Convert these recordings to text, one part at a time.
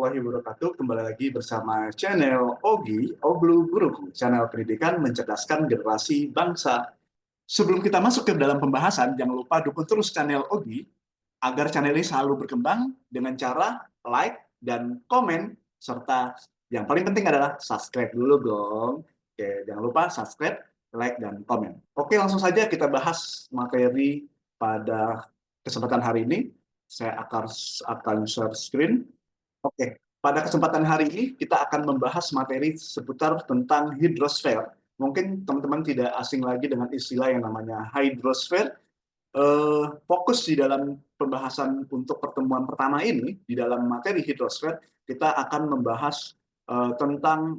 warahmatullahi wabarakatuh. Kembali lagi bersama channel Ogi, Oglu Guruku, channel pendidikan mencerdaskan generasi bangsa. Sebelum kita masuk ke dalam pembahasan, jangan lupa dukung terus channel Ogi agar channel ini selalu berkembang dengan cara like dan komen, serta yang paling penting adalah subscribe dulu dong. Oke, jangan lupa subscribe, like, dan komen. Oke, langsung saja kita bahas materi pada kesempatan hari ini. Saya akan share screen. Oke, pada kesempatan hari ini kita akan membahas materi seputar tentang hidrosfer. Mungkin teman-teman tidak asing lagi dengan istilah yang namanya hidrosfer. Fokus di dalam pembahasan untuk pertemuan pertama ini, di dalam materi hidrosfer, kita akan membahas tentang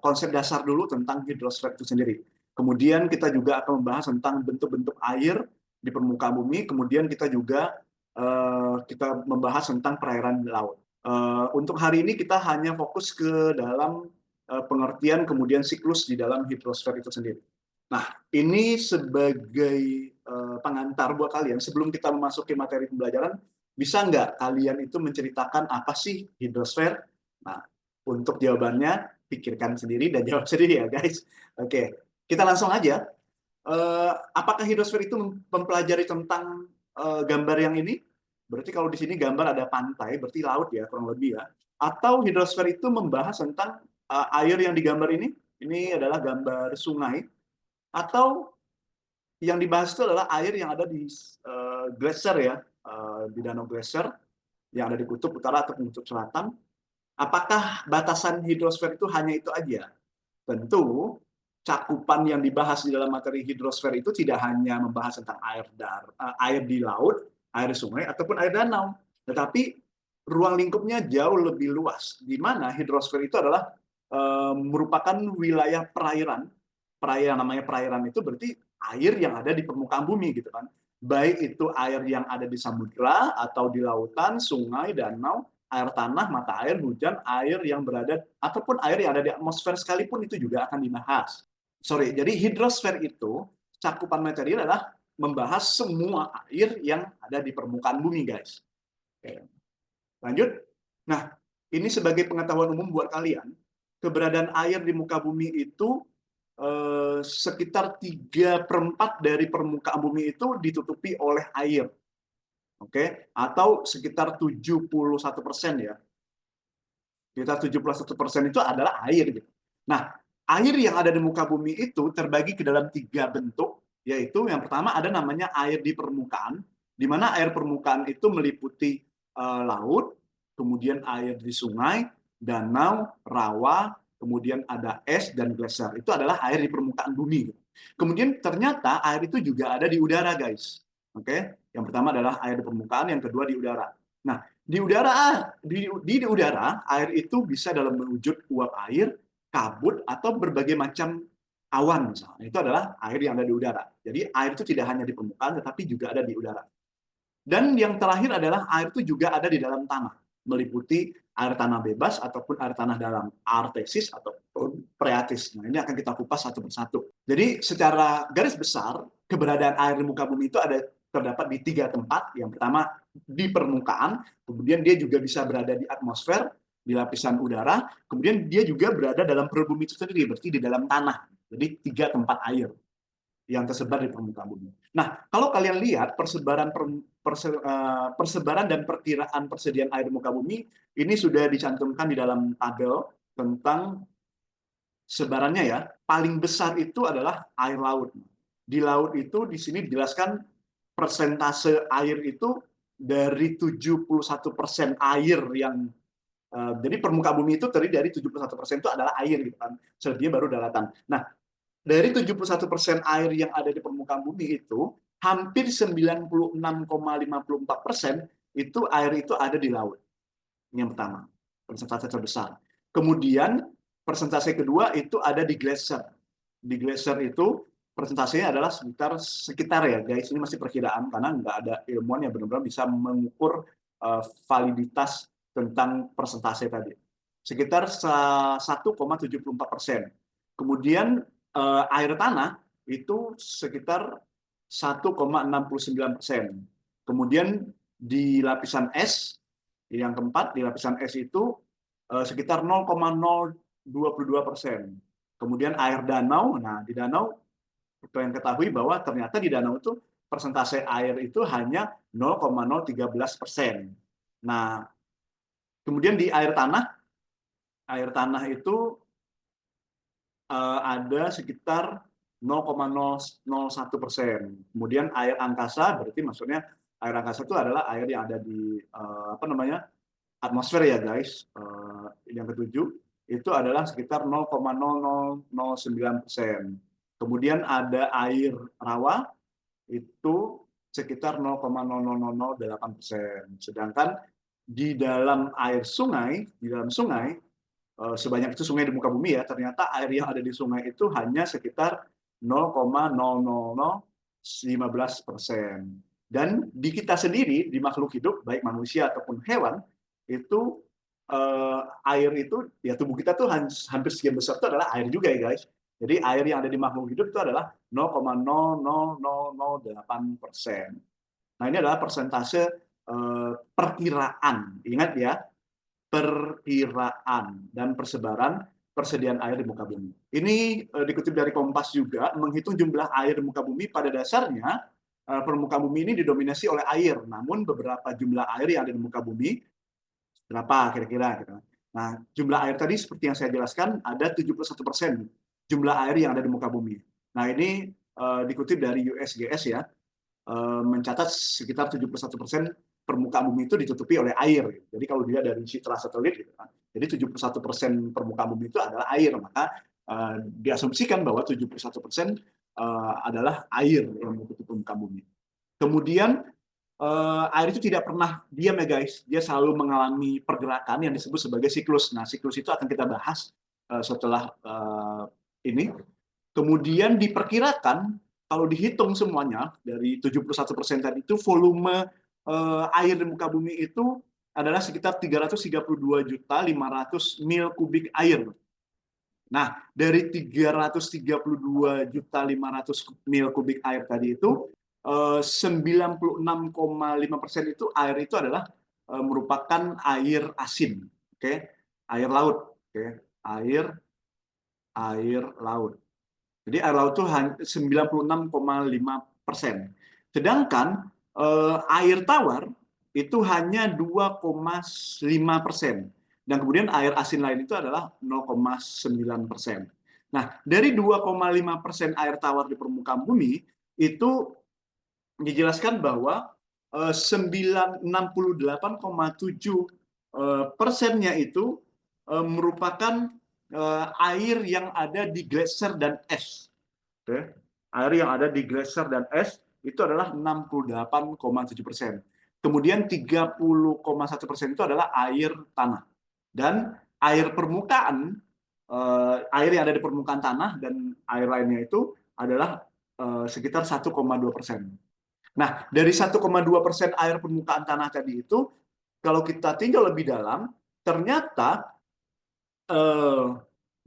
konsep dasar dulu tentang hidrosfer itu sendiri. Kemudian kita juga akan membahas tentang bentuk-bentuk air di permukaan bumi. Kemudian kita juga kita membahas tentang perairan laut. Untuk hari ini kita hanya fokus ke dalam pengertian kemudian siklus di dalam hidrosfer itu sendiri. Nah, ini sebagai pengantar buat kalian, sebelum kita memasuki materi pembelajaran, bisa nggak kalian itu menceritakan apa sih hidrosfer? Nah, untuk jawabannya, pikirkan sendiri dan jawab sendiri ya guys. Oke, kita langsung aja. Apakah hidrosfer itu mempelajari tentang gambar yang ini? Berarti kalau di sini gambar ada pantai, berarti laut ya, kurang lebih ya. Atau hidrosfer itu membahas tentang air yang digambar ini adalah gambar sungai, atau yang dibahas itu adalah air yang ada di glacier ya, di danau glacier yang ada di kutub utara atau kutub selatan. Apakah batasan hidrosfer itu hanya itu aja? Tentu cakupan yang dibahas di dalam materi hidrosfer itu tidak hanya membahas tentang air di laut, air sungai, ataupun air danau, tetapi ruang lingkupnya jauh lebih luas, di mana hidrosfer itu adalah merupakan wilayah perairan. Perairan, namanya perairan itu berarti air yang ada di permukaan bumi gitu kan. Baik itu air yang ada di samudra atau di lautan, sungai, danau, air tanah, mata air, hujan, air yang berada ataupun air yang ada di atmosfer sekalipun itu juga akan dibahas. Jadi hidrosfer itu cakupan materi adalah membahas semua air yang ada di permukaan bumi, guys. Oke. Lanjut. Nah, ini sebagai pengetahuan umum buat kalian, keberadaan air di muka bumi itu sekitar 3/4 dari permukaan bumi itu ditutupi oleh air. Oke, atau sekitar 71% ya. Sekitar 71% itu adalah air gitu. Nah, air yang ada di muka bumi itu terbagi ke dalam 3 bentuk, yaitu yang pertama ada namanya air di permukaan, di mana air permukaan itu meliputi laut, kemudian air di sungai, danau, rawa, kemudian ada es dan glacier. Itu adalah air di permukaan bumi. Kemudian ternyata air itu juga ada di udara, guys. Oke, yang pertama adalah air di permukaan, yang kedua di udara. Nah, di udara, air itu bisa dalam wujud uap air, kabut, atau berbagai macam awan misalnya. Itu adalah air yang ada di udara. Jadi air itu tidak hanya di permukaan, tetapi juga ada di udara. Dan yang terakhir adalah air itu juga ada di dalam tanah, meliputi air tanah bebas ataupun air tanah dalam, artesis ataupun freatis. Nah, ini akan kita kupas satu persatu. Jadi secara garis besar, keberadaan air di muka bumi itu terdapat di 3 tempat. Yang pertama di permukaan, kemudian dia juga bisa berada di atmosfer, di lapisan udara, kemudian dia juga berada dalam perut bumi itu sendiri, berarti di dalam tanah. Jadi 3 tempat air yang tersebar di permukaan bumi. Nah, kalau kalian lihat persebaran dan perkiraan persediaan air di muka bumi, ini sudah dicantumkan di dalam tabel tentang sebarannya ya. Paling besar itu adalah air laut. Di laut itu di sini dijelaskan persentase air itu dari 71% air yang jadi permukaan bumi itu terdiri dari 71% itu adalah air gitu kan. Selebihnya baru daratan. Nah, dari 71% air yang ada di permukaan bumi itu, hampir 96,54% itu air itu ada di laut. Ini yang pertama, persentase terbesar. Kemudian persentase kedua itu ada di glacier. Di glacier itu persentasenya adalah sekitar ya guys, ini masih perkiraan karena nggak ada ilmuwan yang benar-benar bisa mengukur validitas tentang persentase tadi. Sekitar 1,74%. Kemudian air tanah itu sekitar 1,69%. Kemudian di lapisan es Yang keempat, di lapisan es itu sekitar 0,022%. Kemudian air danau, nah di danau kalian ketahui bahwa ternyata di danau itu persentase air itu hanya 0,013%. Nah, kemudian di air tanah itu ada sekitar 0,001%. Kemudian air angkasa, berarti maksudnya air angkasa itu adalah air yang ada di atmosfer ya guys. Yang ketujuh itu adalah sekitar 0,0009%. Kemudian ada air rawa itu sekitar 0,00008%. Sedangkan di dalam sungai sebanyak itu sungai di muka bumi ya, ternyata air yang ada di sungai itu hanya sekitar 0,0015%. Dan di kita sendiri, di makhluk hidup, baik manusia ataupun hewan, itu air itu, ya tubuh kita tuh hampir sekian besar itu adalah air juga ya guys. Jadi air yang ada di makhluk hidup itu adalah 0,00008%. Nah ini adalah persentase perkiraan. Ingat ya, perkiraan dan persebaran persediaan air di muka bumi. Ini dikutip dari Kompas juga, menghitung jumlah air di muka bumi pada dasarnya permukaan bumi ini didominasi oleh air, namun beberapa jumlah air yang ada di muka bumi berapa kira-kira gitu. Nah, jumlah air tadi seperti yang saya jelaskan ada 71% jumlah air yang ada di muka bumi. Nah, ini dikutip dari USGS ya, mencatat sekitar 71% permukaan bumi itu ditutupi oleh air. Jadi kalau dilihat dari citra satelit, gitu kan, jadi 71% permukaan bumi itu adalah air. Maka diasumsikan bahwa 71% adalah air yang menutupi permukaan bumi. Kemudian air itu tidak pernah diam ya guys. Dia selalu mengalami pergerakan yang disebut sebagai siklus. Nah, siklus itu akan kita bahas setelah ini. Kemudian diperkirakan kalau dihitung semuanya dari 71% tadi itu volume air di muka bumi itu adalah sekitar 332.500 mil kubik air. Nah, dari 332.500 mil kubik air tadi itu 96,5% itu air itu adalah merupakan air asin, oke, air laut, oke, air laut. Jadi air laut itu 96,5%. Sedangkan air tawar itu hanya 2,5%. Dan kemudian air asin lain itu adalah 0,9%. Nah, dari 2,5% air tawar di permukaan bumi itu dijelaskan bahwa 68,7%-nya itu merupakan air yang ada di glacier dan es. Oke. Air yang ada di glacier dan es itu adalah 68,7%. Kemudian 30,1% itu adalah air tanah. Dan air permukaan, air yang ada di permukaan tanah dan air lainnya itu adalah sekitar 1,2%. Nah, dari 1,2% air permukaan tanah tadi itu, kalau kita tinjau lebih dalam, ternyata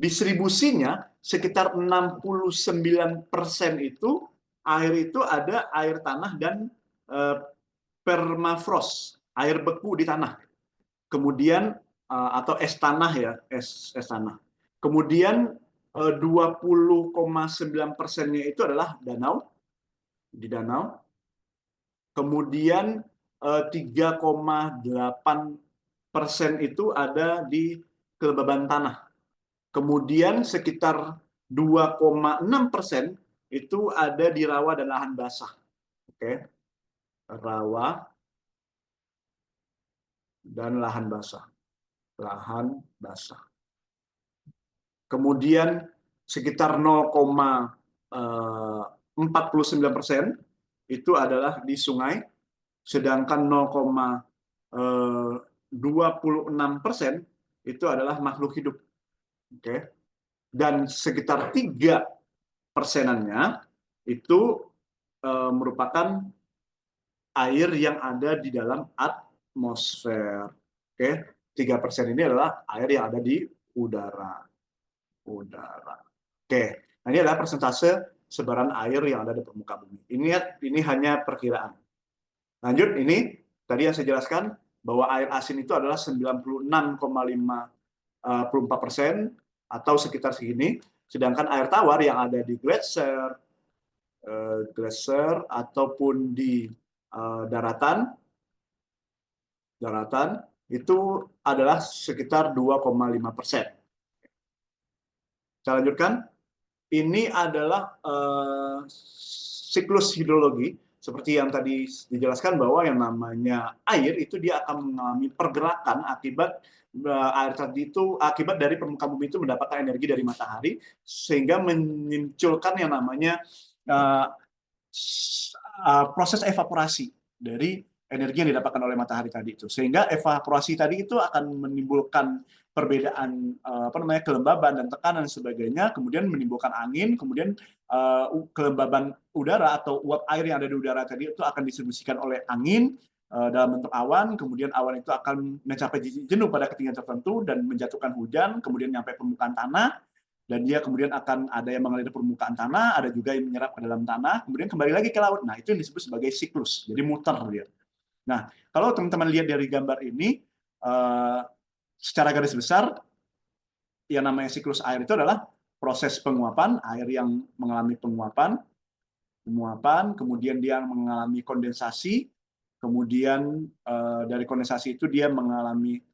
distribusinya sekitar 69% itu ada air tanah dan permafrost, air beku di tanah. Kemudian atau es tanah ya, es tanah. Kemudian 20,9%-nya itu adalah danau, di danau. Kemudian 3,8% itu ada di kelembaban tanah. Kemudian sekitar 2,6% itu ada di rawa dan lahan basah. Oke. Rawa dan lahan basah. Lahan basah. Kemudian sekitar 0,49% itu adalah di sungai, sedangkan 0,26% itu adalah makhluk hidup. Oke. Dan sekitar 3%-nya itu merupakan air yang ada di dalam atmosfer. Oke. 3% ini adalah air yang ada di udara. Oke. Nah, ini adalah persentase sebaran air yang ada di permukaan bumi. Ini hanya perkiraan. Lanjut, ini tadi yang saya jelaskan bahwa air asin itu adalah 96,54% atau sekitar segini, sedangkan air tawar yang ada di glacier ataupun di daratan itu adalah sekitar 2,5%. Saya lanjutkan. Ini adalah siklus hidrologi seperti yang tadi dijelaskan bahwa yang namanya air itu dia akan mengalami pergerakan akibat air tadi itu akibat dari permukaan bumi itu mendapatkan energi dari matahari sehingga memunculkan yang namanya proses evaporasi dari energi yang didapatkan oleh matahari tadi itu, sehingga evaporasi tadi itu akan menimbulkan perbedaan kelembaban dan tekanan dan sebagainya, kemudian menimbulkan angin, kemudian kelembaban udara atau uap air yang ada di udara tadi itu akan didistribusikan oleh angin dalam bentuk awan, kemudian awan itu akan mencapai jenuh pada ketinggian tertentu dan menjatuhkan hujan, kemudian sampai permukaan tanah, dan dia kemudian akan ada yang mengalir di permukaan tanah, ada juga yang menyerap ke dalam tanah, kemudian kembali lagi ke laut. Nah, itu yang disebut sebagai siklus, jadi muter dia. Nah, kalau teman-teman lihat dari gambar ini, secara garis besar, yang namanya siklus air itu adalah proses penguapan, air yang mengalami penguapan, kemudian dia mengalami kondensasi, kemudian dari kondensasi itu dia mengalami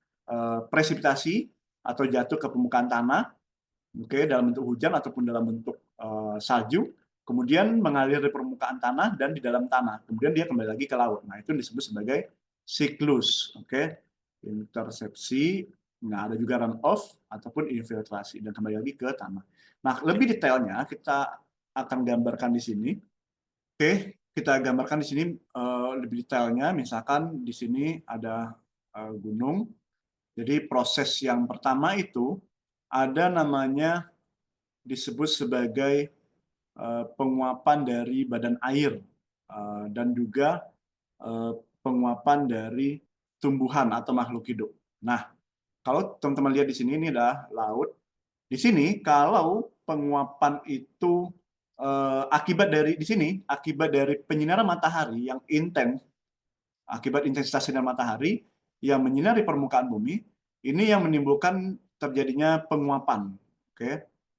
presipitasi atau jatuh ke permukaan tanah, dalam bentuk hujan ataupun dalam bentuk salju, kemudian mengalir di permukaan tanah dan di dalam tanah, kemudian dia kembali lagi ke laut. Nah, itu disebut sebagai siklus, intersepsi. Nah, ada juga runoff ataupun infiltrasi dan kembali lagi ke tanah. Nah, lebih detailnya kita akan gambarkan di sini. Kita gambarkan di sini lebih detailnya. Misalkan di sini ada gunung. Jadi proses yang pertama itu ada namanya disebut sebagai penguapan dari badan air dan juga penguapan dari tumbuhan atau makhluk hidup. Nah, kalau teman-teman lihat di sini, ini adalah laut. Di sini, kalau penguapan itu akibat dari penyinaran matahari yang intens, akibat intensitas sinar matahari yang menyinari permukaan bumi, ini yang menimbulkan terjadinya penguapan.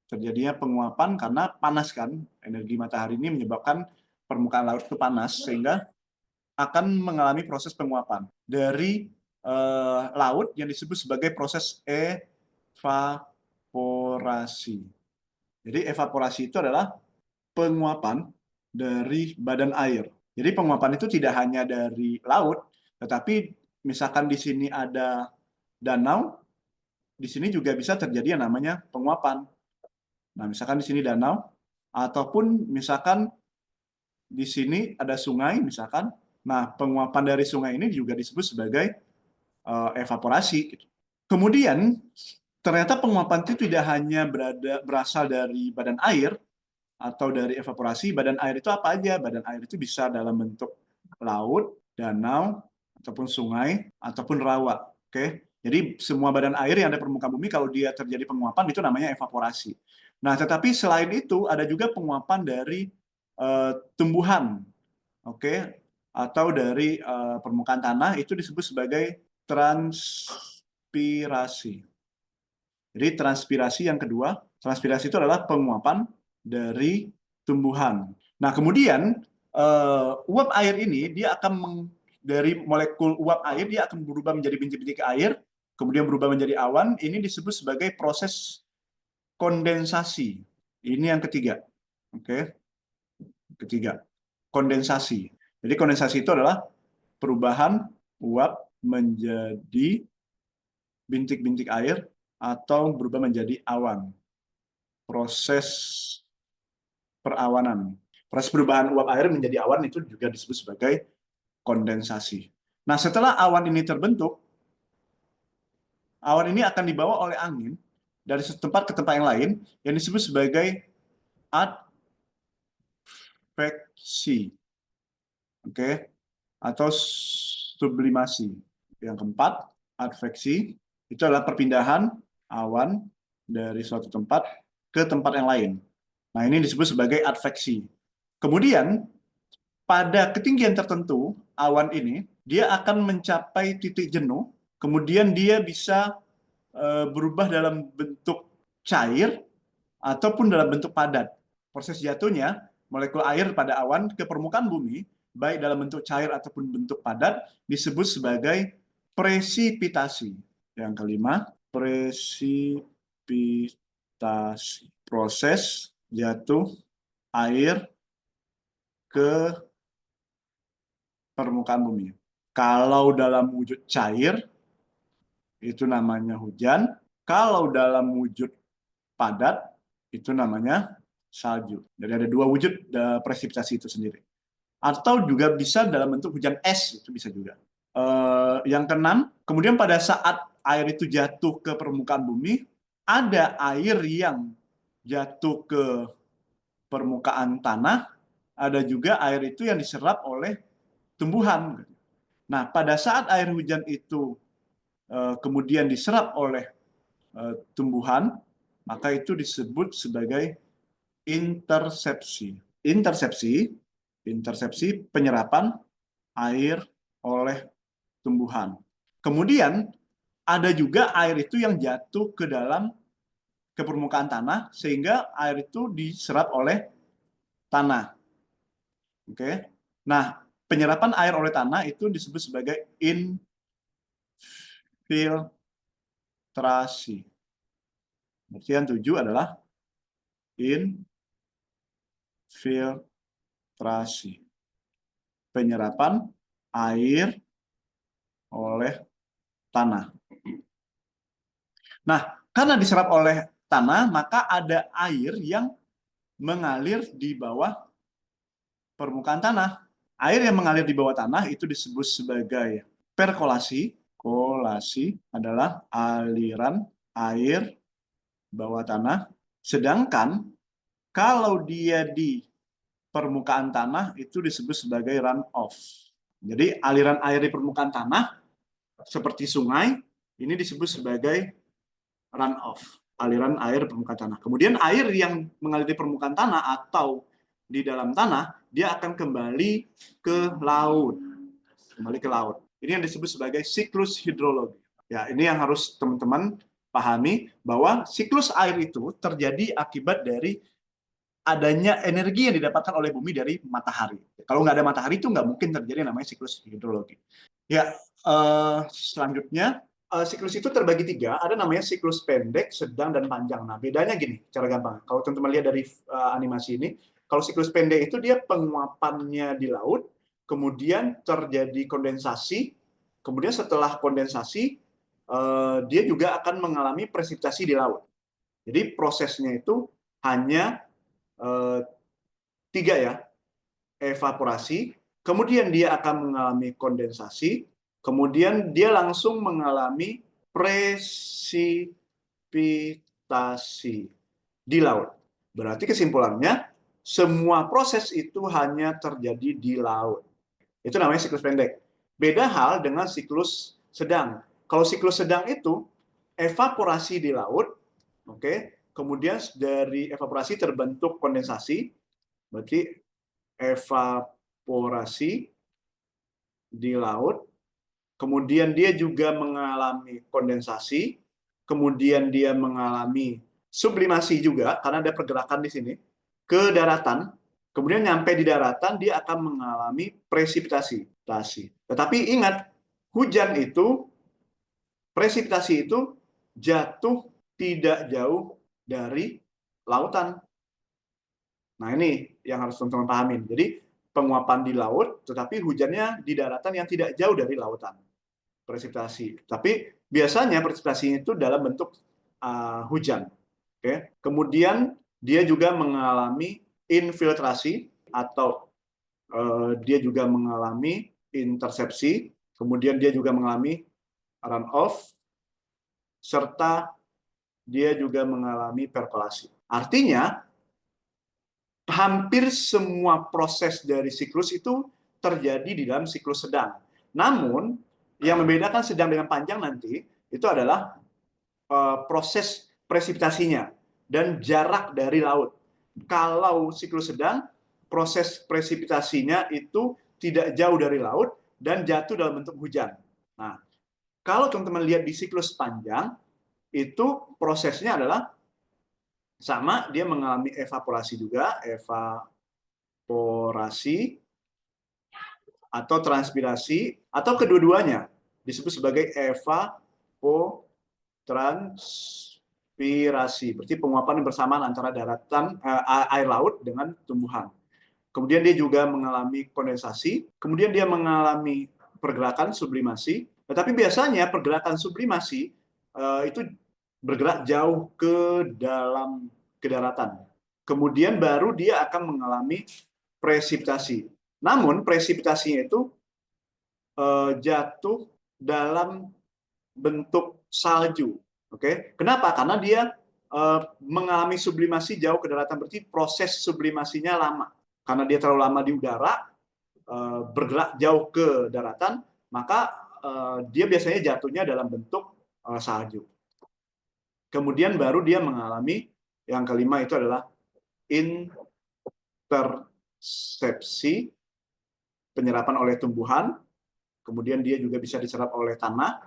Terjadinya penguapan karena panas kan, energi matahari ini menyebabkan permukaan laut itu panas, sehingga akan mengalami proses penguapan dari laut yang disebut sebagai proses evaporasi. Jadi evaporasi itu adalah penguapan dari badan air. Jadi penguapan itu tidak hanya dari laut, tetapi misalkan di sini ada danau, di sini juga bisa terjadi yang namanya penguapan. Nah, misalkan di sini danau, ataupun misalkan di sini ada sungai, misalkan. Nah, penguapan dari sungai ini juga disebut sebagai evaporasi. Kemudian, ternyata penguapan itu tidak hanya berasal dari badan air, atau dari evaporasi. Badan air itu apa aja? Badan air itu bisa dalam bentuk laut, danau, ataupun sungai, ataupun rawa. Jadi semua badan air yang ada di permukaan bumi kalau dia terjadi penguapan itu namanya evaporasi. Nah, tetapi selain itu ada juga penguapan dari tumbuhan, atau dari permukaan tanah, itu disebut sebagai transpirasi. Jadi transpirasi yang kedua, transpirasi itu adalah penguapan dari tumbuhan. Nah, kemudian uap air ini dia akan dari molekul uap air dia akan berubah menjadi bintik-bintik air, kemudian berubah menjadi awan. Ini disebut sebagai proses kondensasi. Ini yang ketiga. Ketiga, kondensasi. Jadi kondensasi itu adalah perubahan uap menjadi bintik-bintik air atau berubah menjadi awan. Proses perawanan. Proses perubahan uap air menjadi awan itu juga disebut sebagai kondensasi. Nah, setelah awan ini terbentuk, awan ini akan dibawa oleh angin dari satu tempat ke tempat yang lain yang disebut sebagai adveksi. Atau sublimasi. Yang keempat, adveksi itu adalah perpindahan awan dari suatu tempat ke tempat yang lain. Nah, ini disebut sebagai adveksi. Kemudian pada ketinggian tertentu, awan ini, dia akan mencapai titik jenuh, kemudian dia bisa berubah dalam bentuk cair ataupun dalam bentuk padat. Proses jatuhnya molekul air pada awan ke permukaan bumi, baik dalam bentuk cair ataupun bentuk padat, disebut sebagai presipitasi. Yang kelima, presipitasi. Proses jatuh air ke permukaan bumi. Kalau dalam wujud cair, itu namanya hujan. Kalau dalam wujud padat, itu namanya salju. Jadi ada dua wujud presipitasi itu sendiri. Atau juga bisa dalam bentuk hujan es, itu bisa juga. Yang keenam, kemudian pada saat air itu jatuh ke permukaan bumi, ada air yang jatuh ke permukaan tanah, ada juga air itu yang diserap oleh tumbuhan. Nah, pada saat air hujan itu kemudian diserap oleh tumbuhan, maka itu disebut sebagai intersepsi. Intersepsi penyerapan air oleh tumbuhan. Kemudian ada juga air itu yang jatuh ke permukaan tanah sehingga air itu diserap oleh tanah. Oke. Nah, penyerapan air oleh tanah itu disebut sebagai infiltrasi. Berarti yang 7 adalah infiltrasi. Penyerapan air oleh tanah. Nah, karena diserap oleh tanah, maka ada air yang mengalir di bawah permukaan tanah. Air yang mengalir di bawah tanah itu disebut sebagai perkolasi. Kolasi adalah aliran air bawah tanah. Sedangkan kalau dia di permukaan tanah itu disebut sebagai runoff. Jadi aliran air di permukaan tanah seperti sungai ini disebut sebagai runoff, aliran air permukaan tanah. Kemudian air yang mengalir di permukaan tanah atau di dalam tanah, dia akan kembali ke laut. Kembali ke laut. Ini yang disebut sebagai siklus hidrologi. Ya, ini yang harus teman-teman pahami bahwa siklus air itu terjadi akibat dari adanya energi yang didapatkan oleh bumi dari matahari. Kalau nggak ada matahari itu nggak mungkin terjadi namanya siklus hidrologi. Ya, selanjutnya siklus itu terbagi 3, ada namanya siklus pendek, sedang, dan panjang. Nah, bedanya gini, cara gampang. Kalau teman-teman lihat dari animasi ini, kalau siklus pendek itu dia penguapannya di laut, kemudian terjadi kondensasi, kemudian setelah kondensasi, dia juga akan mengalami presipitasi di laut. Jadi prosesnya itu hanya 3 ya, evaporasi, kemudian dia akan mengalami kondensasi, kemudian dia langsung mengalami presipitasi di laut. Berarti kesimpulannya, semua proses itu hanya terjadi di laut. Itu namanya siklus pendek. Beda hal dengan siklus sedang. Kalau siklus sedang itu evaporasi di laut, oke, kemudian dari evaporasi terbentuk kondensasi, berarti evaporasi di laut, kemudian dia juga mengalami kondensasi, kemudian dia mengalami sublimasi juga, karena ada pergerakan di sini, ke daratan, kemudian nyampe di daratan, dia akan mengalami presipitasi. Tetapi ingat, hujan itu, presipitasi itu jatuh tidak jauh dari lautan. Nah, ini yang harus teman-teman pahamin. Jadi, penguapan di laut, tetapi hujannya di daratan yang tidak jauh dari lautan. Presipitasi. Tapi biasanya presipitasi itu dalam bentuk hujan. Oke. Kemudian dia juga mengalami infiltrasi atau dia juga mengalami intersepsi. Kemudian dia juga mengalami runoff, serta dia juga mengalami perkolasi. Artinya, hampir semua proses dari siklus itu terjadi di dalam siklus sedang. Namun, yang membedakan sedang dengan panjang nanti itu adalah proses presipitasinya dan jarak dari laut. Kalau siklus sedang, proses presipitasinya itu tidak jauh dari laut dan jatuh dalam bentuk hujan. Nah, kalau teman-teman lihat di siklus panjang, itu prosesnya adalah sama, dia mengalami evaporasi juga, evaporasi atau transpirasi, atau kedua-duanya disebut sebagai evapotranspirasi. Berarti penguapan yang bersamaan antara daratan air laut dengan tumbuhan. Kemudian dia juga mengalami kondensasi, kemudian dia mengalami pergerakan sublimasi. Tetapi biasanya pergerakan sublimasi itu bergerak jauh ke dalam ke daratan. Kemudian baru dia akan mengalami presipitasi. Namun presipitasinya itu jatuh dalam bentuk salju. Oke, kenapa? Karena dia mengalami sublimasi jauh ke daratan, berarti proses sublimasinya lama. Karena dia terlalu lama di udara, bergerak jauh ke daratan, maka dia biasanya jatuhnya dalam bentuk salju. Kemudian baru dia mengalami yang kelima itu adalah intersepsi, penyerapan oleh tumbuhan, kemudian dia juga bisa diserap oleh tanah,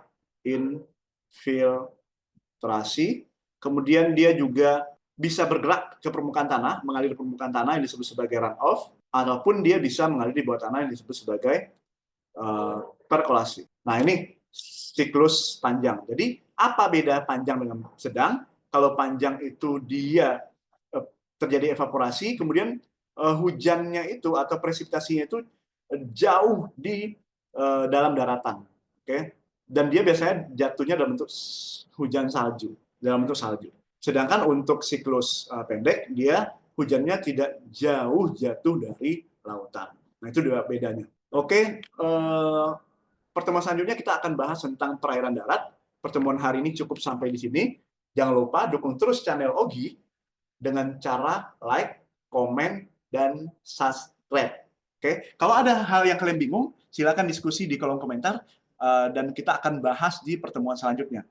infiltrasi, kemudian dia juga bisa bergerak ke permukaan tanah, mengalir ke permukaan tanah yang disebut sebagai runoff, ataupun dia bisa mengalir di bawah tanah yang disebut sebagai perkolasi. Nah, ini siklus panjang. Jadi, apa beda panjang dengan sedang? Kalau panjang itu dia terjadi evaporasi, kemudian hujannya itu atau presipitasinya itu jauh di dalam daratan. Oke? Dan dia biasanya jatuhnya dalam bentuk hujan salju, dalam bentuk salju. Sedangkan untuk siklus pendek, dia hujannya tidak jauh jatuh dari lautan. Nah, itu dua bedanya. Oke, pertemuan selanjutnya kita akan bahas tentang perairan darat. Pertemuan hari ini cukup sampai di sini. Jangan lupa dukung terus channel Ogi dengan cara like, komen, dan subscribe. Oke, kalau ada hal yang kalian bingung, silakan diskusi di kolom komentar dan kita akan bahas di pertemuan selanjutnya.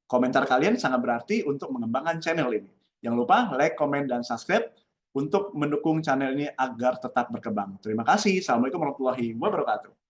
Komentar kalian sangat berarti untuk mengembangkan channel ini. Jangan lupa like, komen, dan subscribe untuk mendukung channel ini agar tetap berkembang. Terima kasih. Assalamualaikum warahmatullahi wabarakatuh.